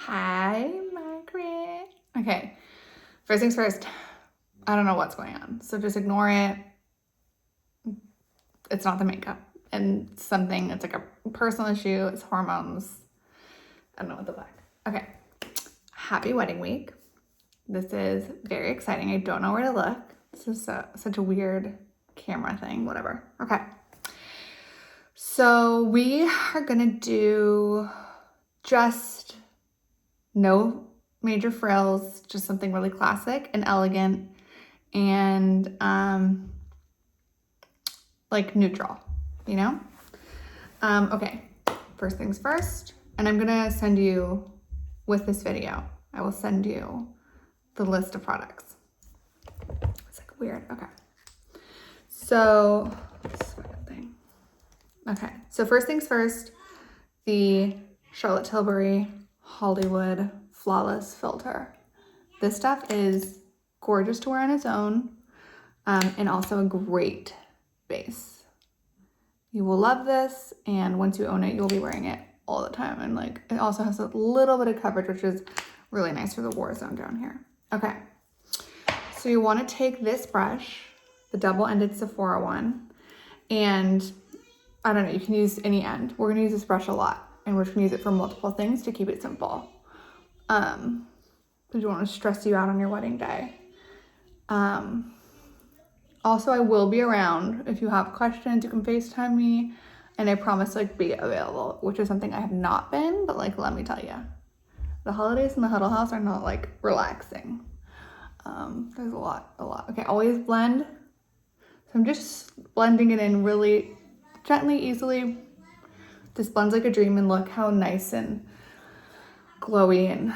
Hi, Margaret. Okay, first things first, I don't know what's going on, so just ignore it. It's not the makeup. And it's like a personal issue, it's hormones. I don't know what the fuck. Okay, happy wedding week. This is very exciting. I don't know where to look. This is such a weird camera thing, whatever. Okay, so we are gonna do just no major frills, just something really classic and elegant and like neutral, you know? Okay, first things first, and I'm gonna send you with this video, I will send you the list of products. It's like weird, okay. So, this fucking thing. Okay, so first things first, the Charlotte Tilbury Hollywood Flawless Filter. This stuff is gorgeous to wear on its own, and also a great base. You will love this, and once you own it, you'll be wearing it all the time. And like, it also has a little bit of coverage, which is really nice for the war zone down here. Okay, so you want to take this brush, the double-ended Sephora one, and I don't know, you can use any end. We're gonna use this brush a lot, and we're just gonna use it for multiple things to keep it simple. Because you don't want to stress you out on your wedding day. Also, I will be around. If you have questions, you can FaceTime me, and I promise like be available, which is something I have not been, but like, let me tell you, the holidays in the Huddle House are not like relaxing. There's a lot. Okay, always blend. So I'm just blending it in really gently, easily. This blends like a dream, and look how nice and glowy, and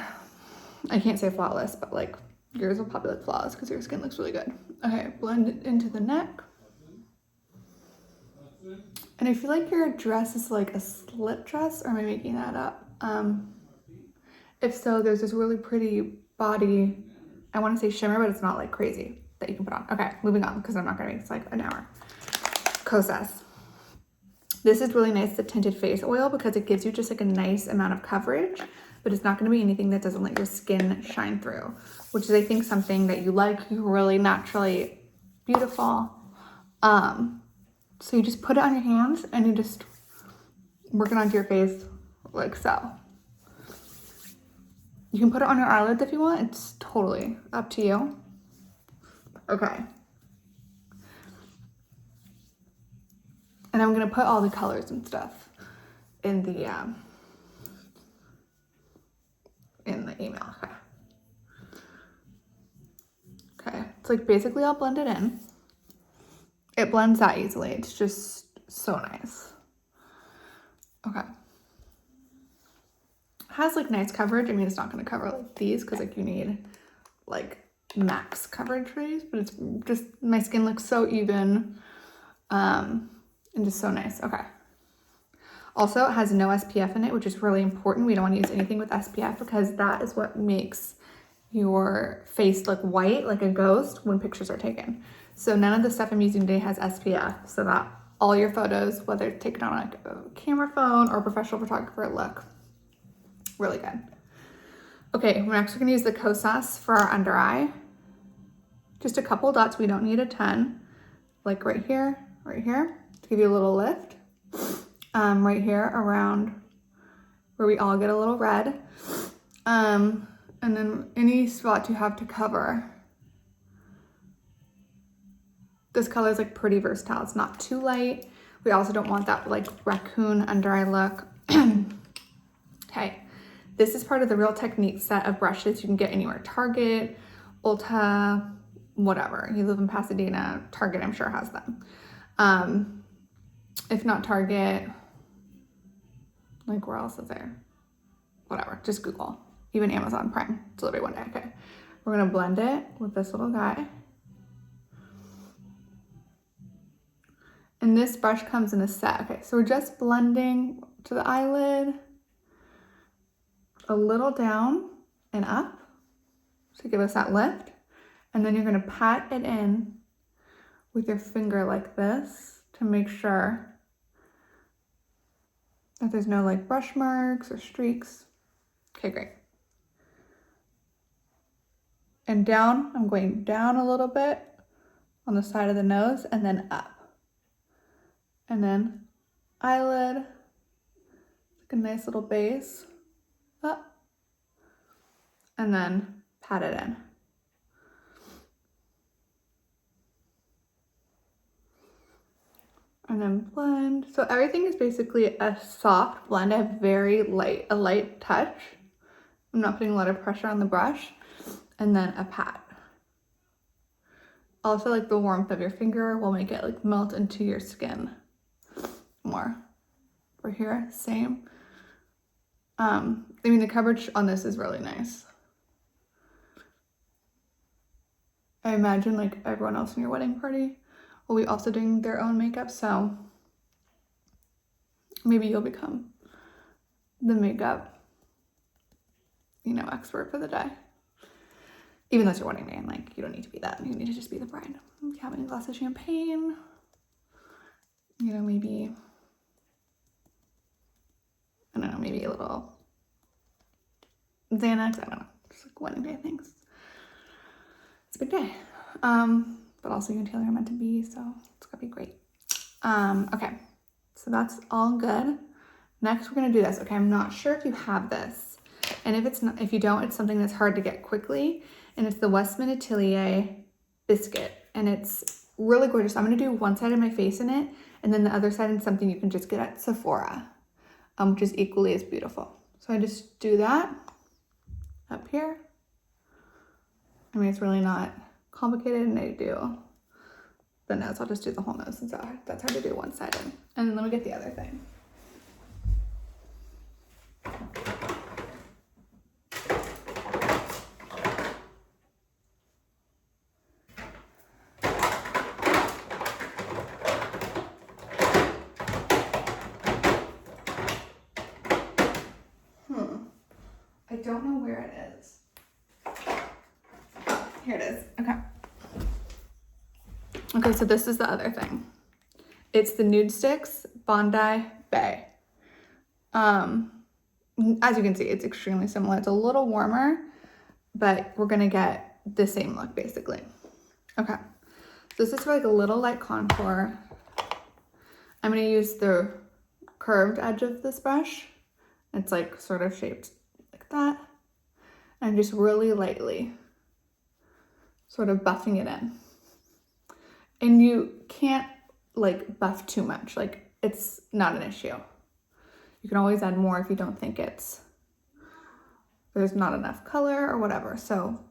I can't say flawless, but like yours will probably look flawless because your skin looks really good. Okay, blend it into the neck. And I feel like your dress is like a slip dress, or am I making that up? If so, there's this really pretty body, I want to say shimmer, but it's not like crazy, that you can put on. Okay, moving on, because I'm not gonna make this like an hour. Kosas. This is really nice, the tinted face oil, because it gives you just like a nice amount of coverage, but it's not gonna be anything that doesn't let your skin shine through, which is I think something that you like. You're really naturally beautiful. So you just put it on your hands and you just work it onto your face like so. You can put it on your eyelids if you want. It's totally up to you. Okay. And I'm gonna put all the colors and stuff in the email. Okay, it's like basically I'll blend it in. It blends that easily. It's just so nice. Okay. It has like nice coverage. I mean, it's not gonna cover like these because like you need like max coverage for these, but it's just, my skin looks so even, and just so nice. Okay. Also, it has no SPF in it, which is really important. We don't want to use anything with SPF because that is what makes your face look white like a ghost when pictures are taken. So none of the stuff I'm using today has SPF, so that all your photos, whether taken on like a camera phone or a professional photographer, look really good. Okay, we're actually gonna use the Kosas for our under eye. Just a couple dots, we don't need a ton. Like right here, to give you a little lift. Right here around where we all get a little red. And then any spot you have to cover. This color is like pretty versatile. It's not too light. We also don't want that like raccoon under eye look. Okay, this is part of the Real Techniques set of brushes you can get anywhere. Target, Ulta, whatever. You live in Pasadena, Target I'm sure has them. If not Target, like where else is there? Whatever, just Google. Even Amazon Prime, delivery one day. Okay, we're gonna blend it with this little guy. And this brush comes in a set. Okay, so we're just blending to the eyelid, a little down and up to give us that lift. And then you're gonna pat it in with your finger like this to make sure that there's no like brush marks or streaks. Okay, great. And down, I'm going down a little bit on the side of the nose and then up. And then eyelid, like a nice little base, up. And then pat it in. And then blend. So everything is basically a soft blend. I have a light touch. I'm not putting a lot of pressure on the brush. And then a pat. Also, like the warmth of your finger will make it like melt into your skin more. For here, same. I mean, the coverage on this is really nice. I imagine like everyone else in your wedding party will be also doing their own makeup, so maybe you'll become the makeup, expert for the day. Even though it's your wedding day, and like you don't need to be that. You need to just be the bride. Having a glass of champagne, maybe, I don't know, maybe a little Xanax, I don't know, just like wedding day things. It's a big day. But also you and Taylor are meant to be, so it's gonna be great. Okay, so that's all good. Next, we're gonna do this. Okay, I'm not sure if you have this, and if you don't, it's something that's hard to get quickly, and it's the Westman Atelier biscuit, and it's really gorgeous. I'm gonna do one side of my face in it, and then the other side in something you can just get at Sephora, which is equally as beautiful. So I just do that up here. I mean, it's really not complicated, and I do the nose. I'll just do the whole nose since that's hard to do one side in. And then let me get the other thing. I don't know where it is. Oh, here it is. Okay. Okay, so this is the other thing. It's the Nudestix Bondi Bay. As you can see, it's extremely similar. It's a little warmer, but we're gonna get the same look basically. Okay, so this is for like a little light contour. I'm gonna use the curved edge of this brush. It's like sort of shaped like that. And just really lightly sort of buffing it in. And you can't like buff too much. Like it's not an issue. You can always add more if you don't think there's not enough color or whatever. So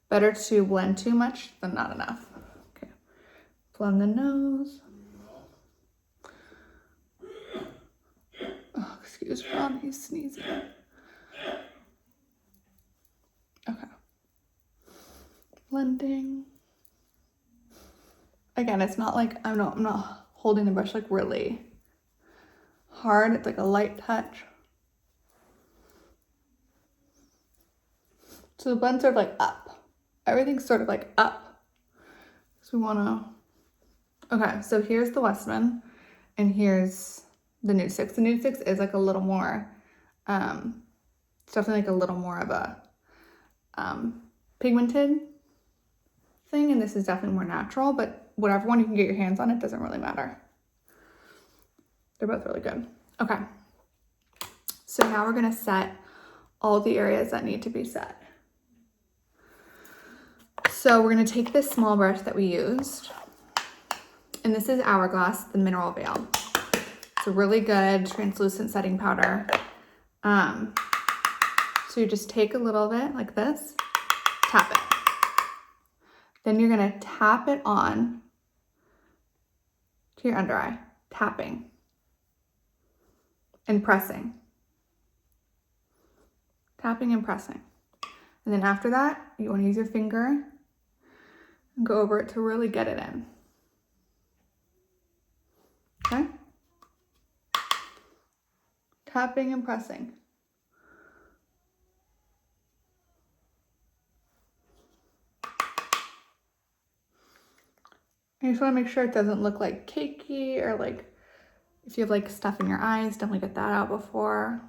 better to blend too much than not enough. Okay, blend the nose. Oh, excuse Ron, he's sneezing. Okay. Blending. Again, it's not like I'm not holding the brush like really hard. It's like a light touch. So the blend's sort of like up. Everything's sort of like up. So we wanna, okay, so here's the Westman and here's the Nudestix. The Nudestix is like a little more, it's definitely like a little more of a pigmented thing, and this is definitely more natural, but whatever one you can get your hands on, it doesn't really matter. They're both really good. Okay, so now we're gonna set all the areas that need to be set. So we're gonna take this small brush that we used, and this is Hourglass, the Mineral Veil. It's a really good translucent setting powder. So you just take a little bit like this, tap it. Then you're gonna tap it on to your under eye, tapping and pressing. Tapping and pressing. And then after that, you wanna use your finger and go over it to really get it in. Okay? Tapping and pressing. You just want to make sure it doesn't look like cakey, or like if you have like stuff in your eyes, definitely get that out before.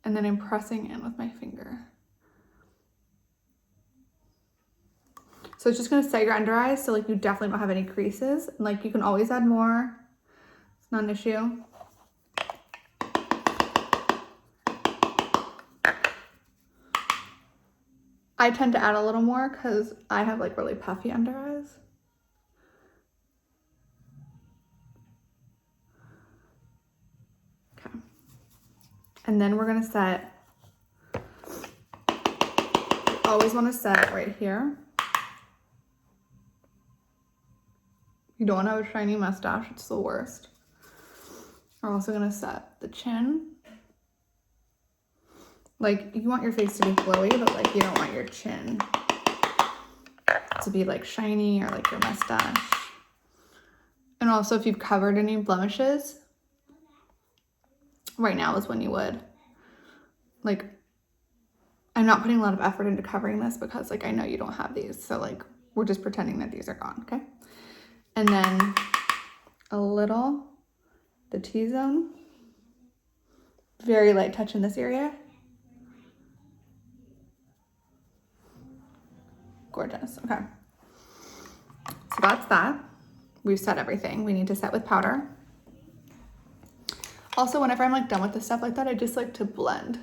And then I'm pressing in with my finger. So it's just gonna set your under eyes so like you definitely don't have any creases. And like you can always add more. It's not an issue. I tend to add a little more because I have like really puffy under eyes. Okay. And then we're gonna set, you always wanna set it right here. You don't wanna have a shiny mustache, it's the worst. We're also gonna set the chin. Like, you want your face to be glowy, but like you don't want your chin to be like shiny or like your mustache. And also if you've covered any blemishes, right now is when you would. Like, I'm not putting a lot of effort into covering this because like I know you don't have these. So like we're just pretending that these are gone, okay? And then a little, the T-zone. Very light touch in this area. Gorgeous, okay. So that's that. We've set everything. We need to set with powder. Also, whenever I'm like done with the stuff like that, I just like to blend.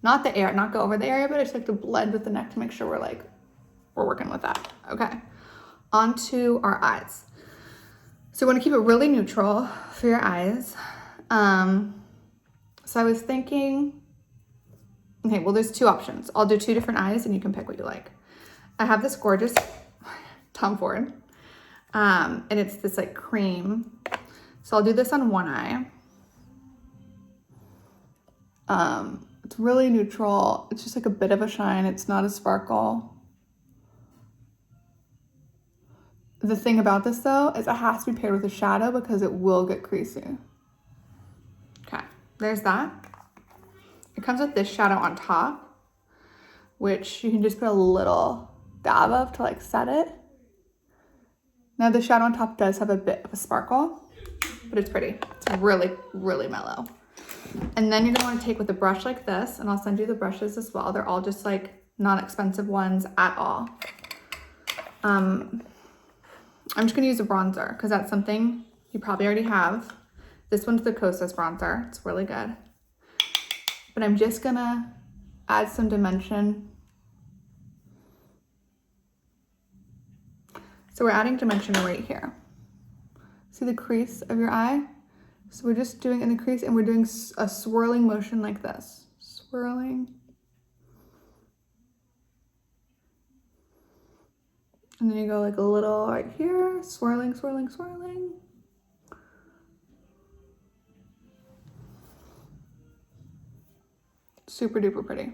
Not the area, not go over the area, but I just like to blend with the neck to make sure we're working with that. Okay, on to our eyes. So we want to keep it really neutral for your eyes. So I was thinking, okay, well there's two options. I'll do two different eyes and you can pick what you like. I have this gorgeous Tom Ford, and it's this like cream. So I'll do this on one eye. It's really neutral. It's just like a bit of a shine. It's not a sparkle. The thing about this though is it has to be paired with a shadow because it will get creasy. Okay, there's that. It comes with this shadow on top, which you can just put a little dab of to like set it. Now the shadow on top does have a bit of a sparkle, but it's pretty. It's really, really mellow. And then you're gonna wanna take with a brush like this, and I'll send you the brushes as well. They're all just like non-expensive ones at all. I'm just gonna use a bronzer because that's something you probably already have. This one's the Kosas bronzer. It's really good. But I'm just gonna add some dimension. So we're adding dimension right here. See the crease of your eye? So we're just doing in the crease and we're doing a swirling motion like this. Swirling. And then you go like a little right here, swirling, swirling, swirling. Super duper pretty.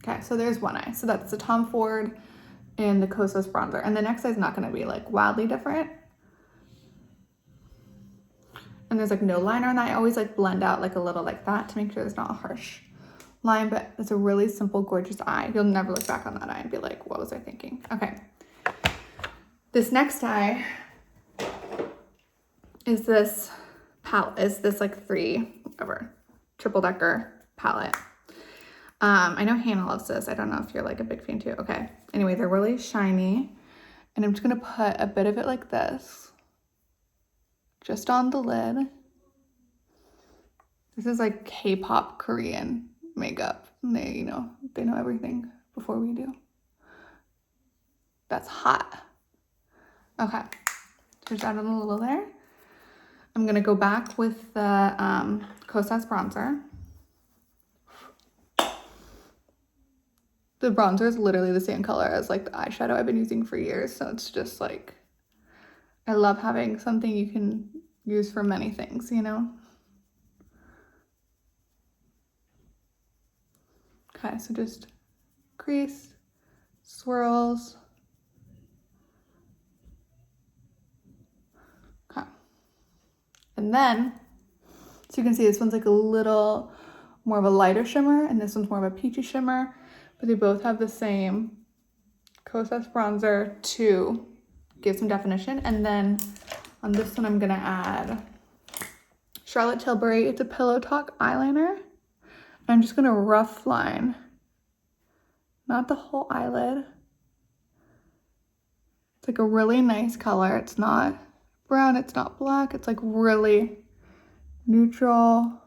Okay, so there's one eye. So that's the Tom Ford and the Kosas bronzer. And the next eye is not gonna be like wildly different. And there's like no liner on that. I always like blend out like a little like that to make sure there's not a harsh line, but it's a really simple, gorgeous eye. You'll never look back on that eye and be like, what was I thinking? Okay. This next eye is this palette, like triple decker palette. I know Hannah loves this. I don't know if you're like a big fan too. Okay. Anyway, they're really shiny. And I'm just gonna put a bit of it like this. Just on the lid. This is like K-pop Korean makeup. They know everything before we do. That's hot. Okay, just add a little there. I'm gonna go back with the Kosas bronzer. The bronzer is literally the same color as like the eyeshadow I've been using for years. So it's just like, I love having something you can use for many things, you know? Okay, so just crease, swirls. Okay. And then, so you can see this one's like a little more of a lighter shimmer and this one's more of a peachy shimmer, but they both have the same Kosas bronzer to give some definition. And then on this one, I'm gonna add Charlotte Tilbury. It's a Pillow Talk eyeliner. I'm just gonna rough line, not the whole eyelid, It's like a really nice color. It's not brown, it's not black. It's like really neutral.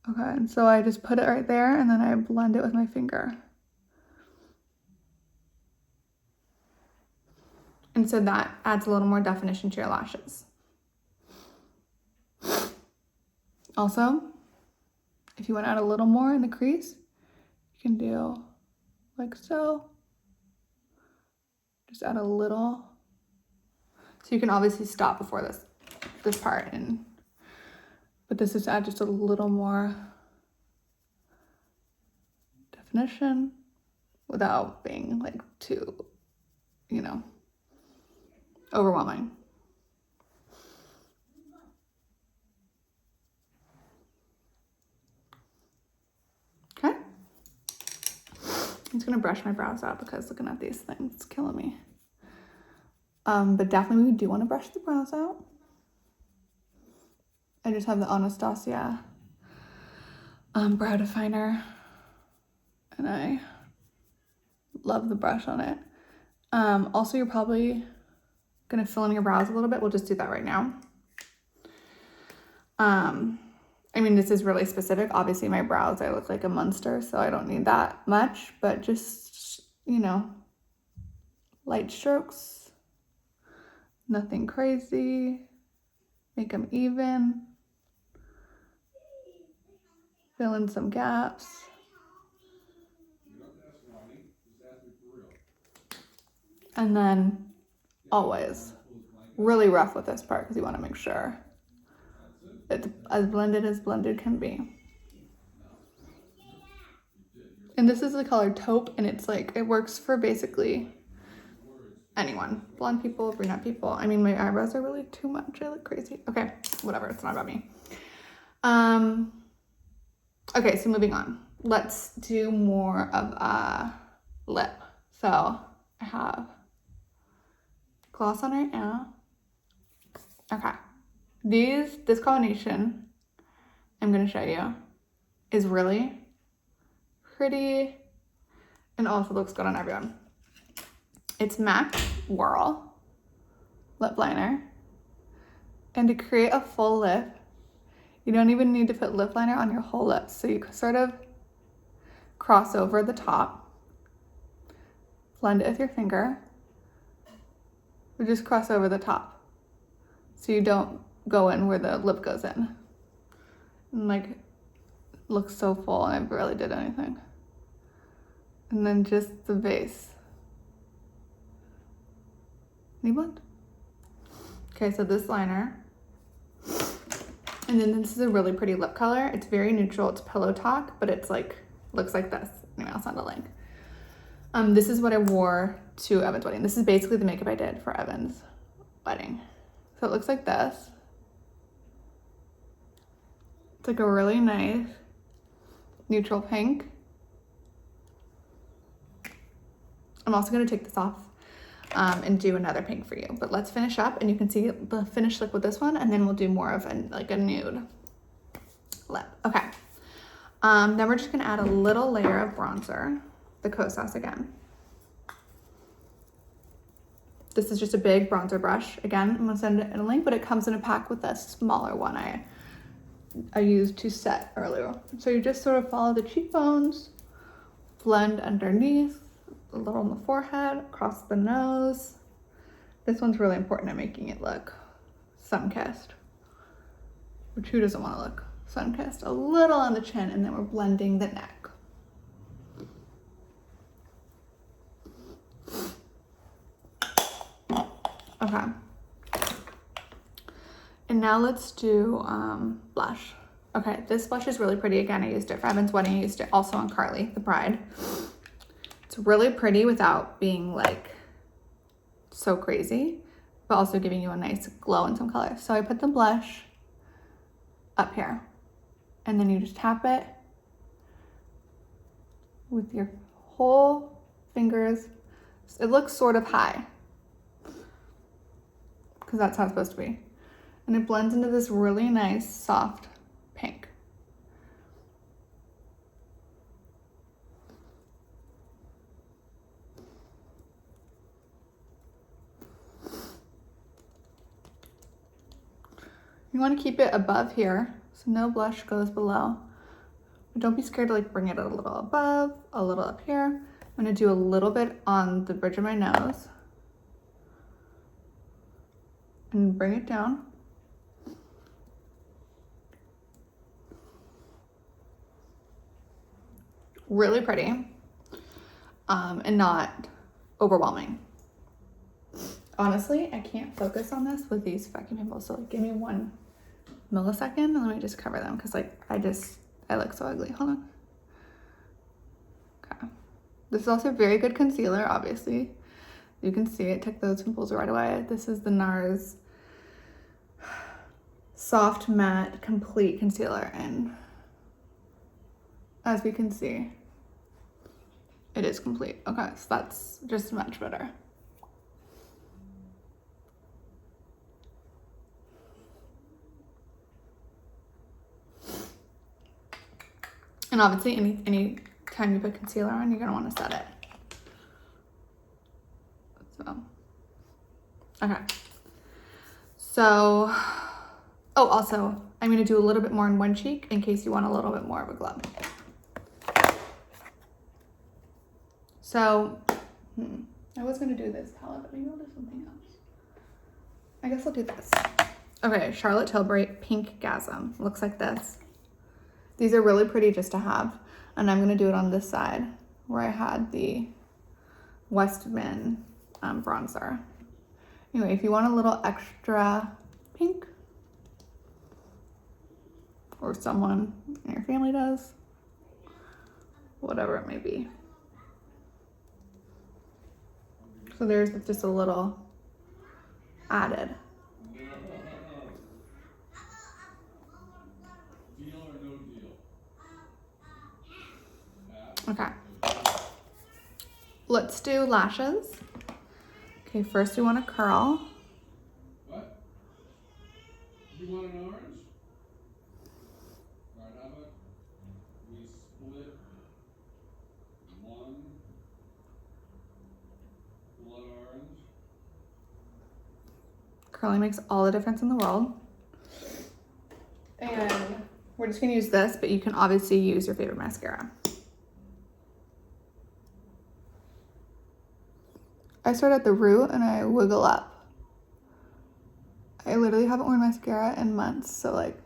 Okay, and so I just put it right there and then I blend it with my finger. And so that adds a little more definition to your lashes. Also, if you want to add a little more in the crease, you can do like so. Just add a little. So you can obviously stop before this part, but this is to add just a little more definition without being like too, you know, overwhelming. Okay. I'm just gonna brush my brows out because looking at these things is killing me. But definitely we do want to brush the brows out. I just have the Anastasia brow definer, and I love the brush on it. Also, you're probably gonna fill in your brows a little bit. We'll just do that right now. I mean, this is really specific. Obviously, my brows, I look like a monster, so I don't need that much, but just, you know, light strokes, nothing crazy, make them even, fill in some gaps. And then always really rough with this part because you want to make sure it's as blended can be. And this is the color taupe, and it's like, it works for basically anyone. Blonde people, brunette people. I mean, my eyebrows are really too much. I look crazy. Okay, whatever. It's not about me. Okay, so moving on. Let's do more of a lip. So I have gloss on right now. Okay. This combination I'm going to show you is really pretty and also looks good on everyone. It's MAC Whirl lip liner. And to create a full lip, you don't even need to put lip liner on your whole lips. So you sort of cross over the top, blend it with your finger, or just cross over the top. So you don't go in where the lip goes in. And like, looks so full and I barely did anything. And then just the base. Knee blend. Okay, so this liner. And then this is a really pretty lip color. It's very neutral. It's Pillow Talk, but it's like, looks like this. Anyway, I'll send a link. This is what I wore to Evan's wedding. This is basically the makeup I did for Evan's wedding. So it looks like this. It's like a really nice neutral pink. I'm also gonna take this off and do another pink for you, but let's finish up and you can see the finished look with this one, and then we'll do more of a nude lip. Okay, then we're just gonna add a little layer of bronzer, the Kosas again. This is just a big bronzer brush. Again, I'm gonna send it in a link, but it comes in a pack with a smaller one I used to set earlier. So you just sort of follow the cheekbones, blend underneath, a little on the forehead, across the nose. This one's really important at making it look sun-kissed, which who doesn't want to look sun-kissed? A little on the chin, and then we're blending the neck. Okay. And now let's do blush. Okay, this blush is really pretty. Again, I used it for Evan's wedding. I used it also on Carly, the bride. It's really pretty without being like so crazy, but also giving you a nice glow and some color. So I put the blush up here, and then you just tap it with your whole fingers. It looks sort of high because that's how it's supposed to be. And it blends into this really nice, soft pink. want to keep it above here, so no blush goes below. But don't be scared to like bring it a little above, a little up here. I'm going to do a little bit on the bridge of my nose. And bring it down. Really pretty. And not overwhelming. Honestly, I can't focus on this with these fucking pimples. So like, give me 1 millisecond and let me just cover them because like I look so ugly. Hold on. Okay. This is also very good concealer, obviously. You can see it took those pimples right away. This is the NARS Soft Matte Complete Concealer, and as we can see, it is complete. Okay, so that's just much better. And obviously, any time you put concealer on, you're gonna want to set it. So, okay. So, oh, also, I'm gonna do a little bit more on one cheek in case you want a little bit more of a glow. So, I was gonna do this palette, but maybe I'll do something else. I guess I'll do this. Okay, Charlotte Tilbury Pink Gasm. Looks like this. These are really pretty just to have. And I'm gonna do it on this side where I had the Westman bronzer. Anyway, if you want a little extra pink, or someone in your family does, whatever it may be. So there's just a little added. Okay. Let's do lashes. Okay, first we want to curl. What? You want an orange? All right, how about we split one blood orange? Curling makes all the difference in the world. And we're just gonna use this, but you can obviously use your favorite mascara. I start at the root and I wiggle up. I literally haven't worn mascara in months, so like,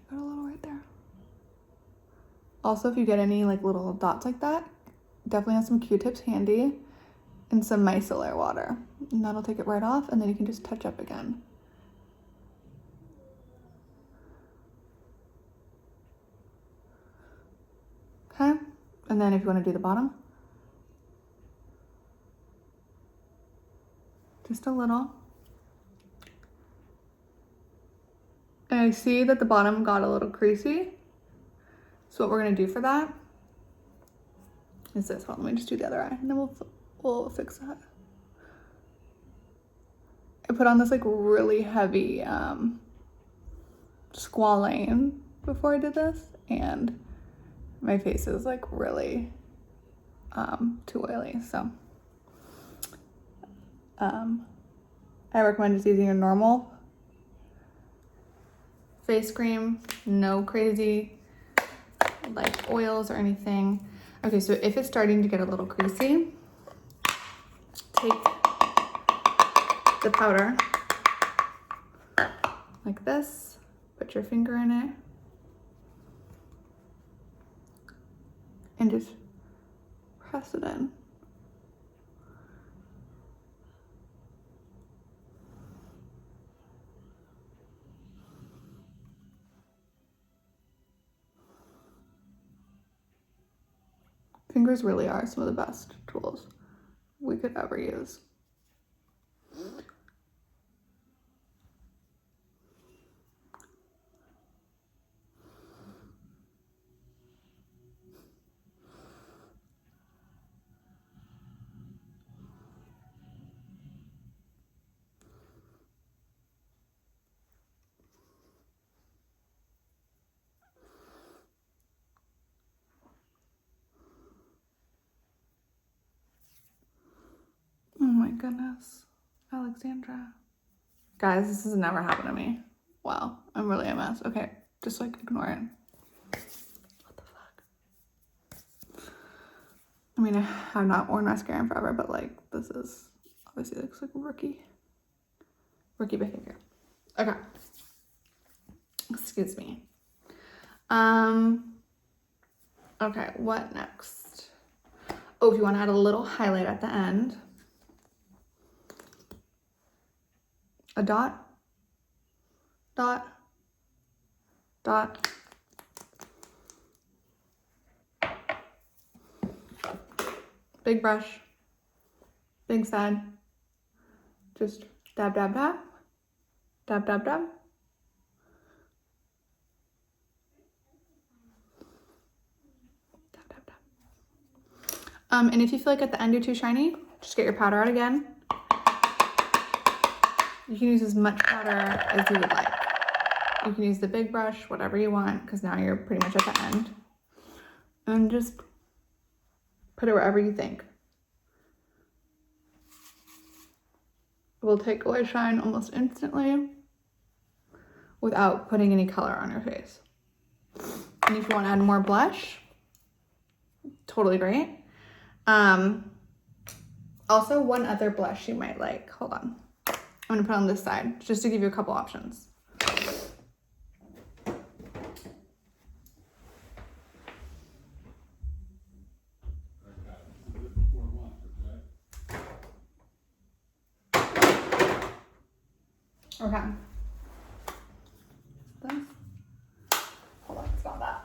got a little right there. Also, if you get any like little dots like that, definitely have some Q-tips handy and some micellar water. And that'll take it right off, and then you can just touch up again. Okay, and then if you want to do the bottom, just a little. And I see that the bottom got a little creasy. So what we're gonna do for that is this. Hold on, let me just do the other eye, and then we'll fix that. I put on this like really heavy squalane before I did this, and my face is like really too oily. So I recommend just using your normal face cream, no crazy like oils or anything. Okay, so if it's starting to get a little creasy, take the powder like this, put your finger in it, and just press it in. Fingers really are some of the best tools we could ever use. Oh my goodness. Alexandra. Guys, this has never happened to me. Wow, I'm really a mess. Okay, just like ignore it. What the fuck? I mean, I have not worn mascara in forever, but like this is obviously looks like rookie behavior. Okay. Excuse me. Okay, what next? Oh, if you want to add a little highlight at the end, a dot, dot, dot. Big brush, big side, just dab, dab, dab, dab, dab, dab. And if you feel like at the end you're too shiny, just get your powder out again. You can use as much powder as you would like. You can use the big brush, whatever you want, because now you're pretty much at the end. And just put it wherever you think. It will take away shine almost instantly without putting any color on your face. And if you want to add more blush, totally great. Also one other blush you might like. Hold on. I'm gonna put it on this side just to give you a couple options. Okay. This. Hold on, it's not that.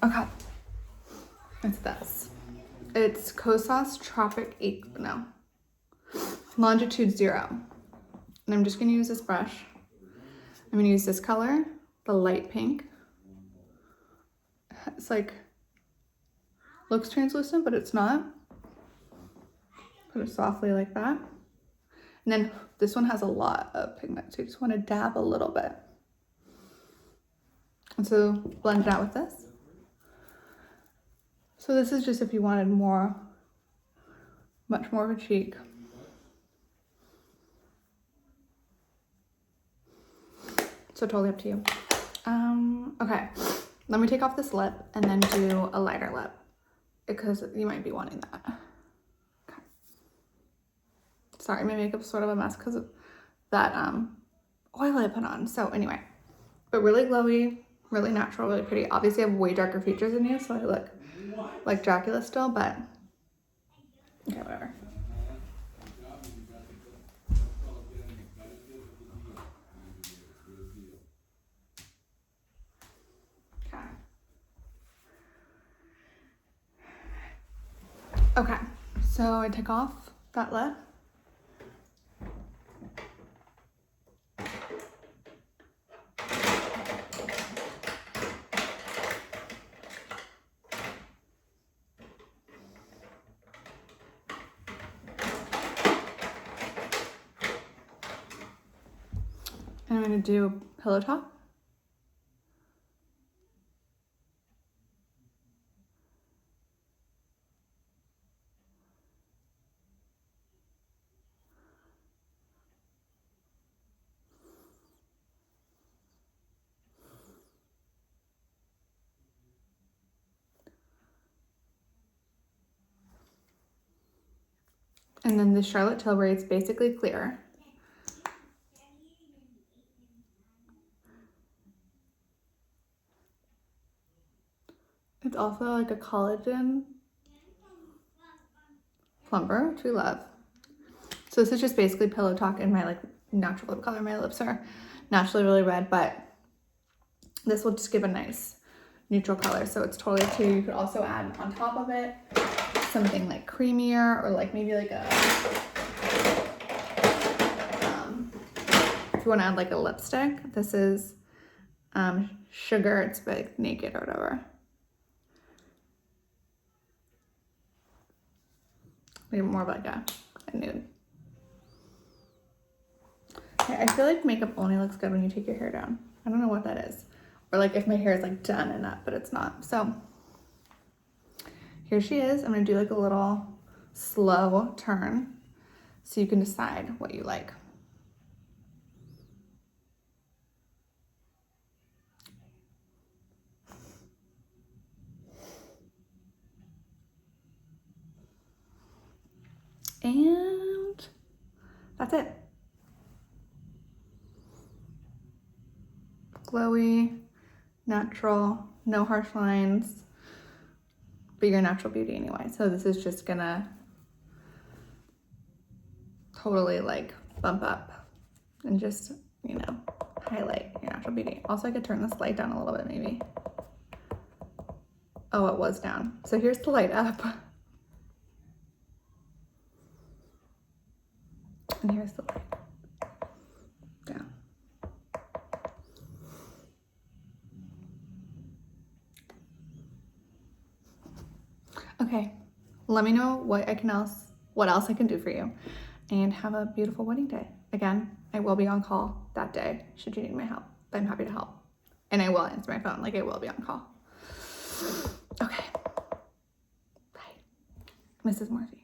Okay. It's this. It's Kosas Tropic 8, no. Longitude 0. And I'm just gonna use this brush. I'm gonna use this color, the light pink. It's like, looks translucent, but it's not. Put it softly like that. And then this one has a lot of pigment, so you just want to dab a little bit. And so blend it out with this. So this is just if you wanted more, much more of a cheek. So totally up to you. Okay, let me take off this lip and then do a lighter lip because you might be wanting that. Sorry, my makeup's sort of a mess because of that oil I put on. So anyway, but really glowy, really natural, really pretty. Obviously I have way darker features than you, so I look like Dracula still, but okay, whatever. Okay, so I took off that lip. And I'm gonna do pillow top. And then the Charlotte Tilbury, it's basically clear. It's also like a collagen plumper, which we love. So this is just basically Pillow Talk in my like natural lip color. My lips are naturally really red, but this will just give a nice neutral color. So it's totally up to you. You could also add on top of it something like creamier or like maybe like a, if you want to add like a lipstick, this is Sugar, it's like Naked or whatever. Maybe more of like a nude. Okay, I feel like makeup only looks good when you take your hair down. I don't know what that is. Or like if my hair is like done and up, but it's not. So here she is. I'm gonna do like a little slow turn so you can decide what you like. And that's it. Glowy, natural, no harsh lines, but your natural beauty anyway. So this is just gonna totally like bump up and just, you know, highlight your natural beauty. Also, I could turn this light down a little bit maybe. Oh, it was down. So here's the light up. And here's the light down. Okay, let me know what else I can do for you, and have a beautiful wedding day. Again, I will be on call that day should you need my help. But I'm happy to help, and I will answer my phone. Like, I will be on call. Okay, bye, Mrs. Morphy.